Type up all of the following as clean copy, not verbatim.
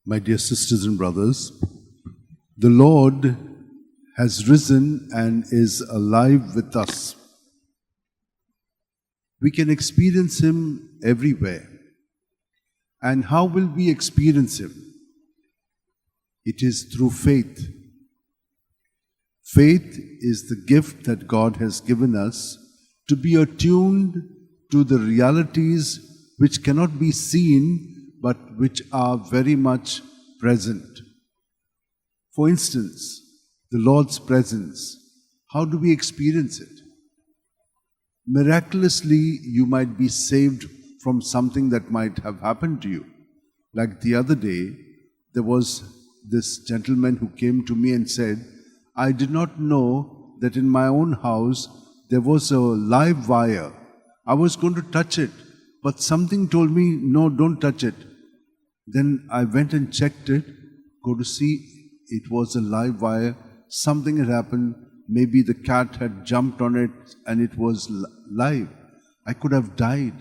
My dear sisters and brothers, the Lord has risen and is alive with us. We can experience Him everywhere. And how will we experience Him? It is through faith. Faith is the gift that God has given us to be attuned to the realities which cannot be seen but which are very much present. For instance, the Lord's presence. How do we experience it? Miraculously, you might be saved from something that might have happened to you. Like the other day, there was this gentleman who came to me and said, I did not know that in my own house there was a live wire. I was going to touch it, but something told me, no, don't touch it. Then I went and checked it, go to see it was a live wire. Something had happened. Maybe the cat had jumped on it and it was live. I could have died.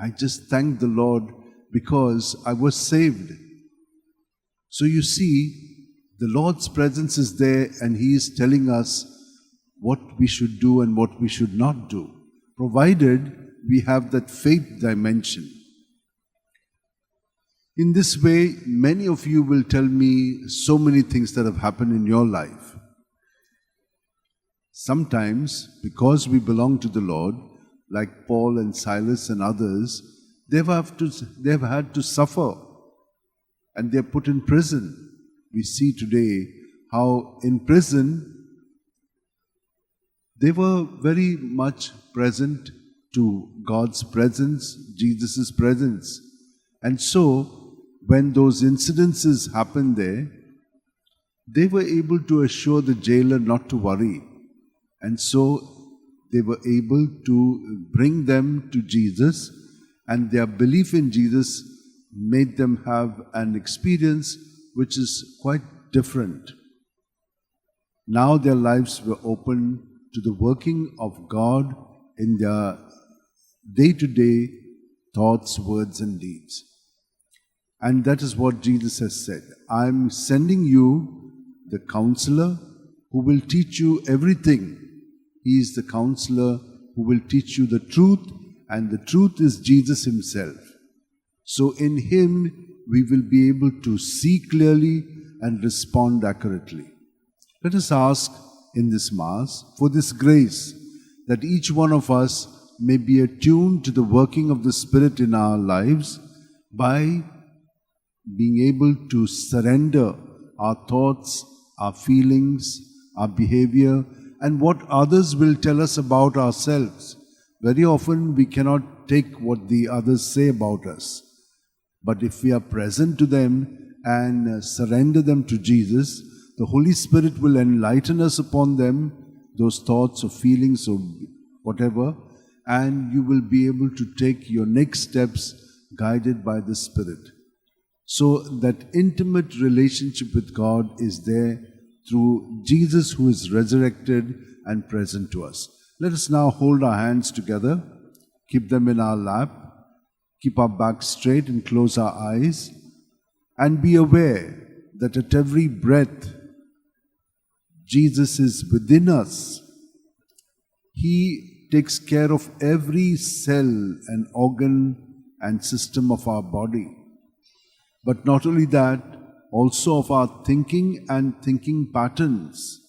I just thanked the Lord because I was saved. So you see, the Lord's presence is there and He is telling us what we should do and what we should not do, provided we have that faith dimension. In this way, many of you will tell me so many things that have happened in your life. Sometimes, because we belong to the Lord, like Paul and Silas and others, they've had to suffer and they're put in prison. We see today how in prison they were very much present to God's presence, Jesus' presence. And so, when those incidences happened there, they were able to assure the jailer not to worry. And so they were able to bring them to Jesus, and their belief in Jesus made them have an experience which is quite different. Now their lives were open to the working of God in their day-to-day thoughts, words, and deeds. And that is what Jesus has said. I am sending you the counselor who will teach you everything. He is the counselor who will teach you the truth, and the truth is Jesus Himself. So in Him, we will be able to see clearly and respond accurately. Let us ask in this Mass for this grace, that each one of us may be attuned to the working of the Spirit in our lives by being able to surrender our thoughts, our feelings, our behavior, and what others will tell us about ourselves. Very often we cannot take what the others say about us. But if we are present to them and surrender them to Jesus, the Holy Spirit will enlighten us upon them, those thoughts or feelings or whatever, and you will be able to take your next steps guided by the Spirit. So that intimate relationship with God is there through Jesus, who is resurrected and present to us. Let us now hold our hands together, keep them in our lap, keep our backs straight and close our eyes, and be aware that at every breath, Jesus is within us. He takes care of every cell and organ and system of our body. But not only that, also of our thinking and thinking patterns,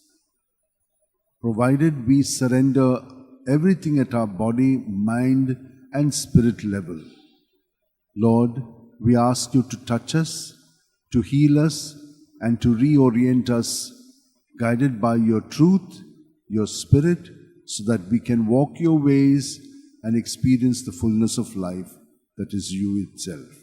provided we surrender everything at our body, mind, and spirit level. Lord, we ask You to touch us, to heal us, and to reorient us, guided by Your truth, Your Spirit, so that we can walk Your ways and experience the fullness of life that is You itself.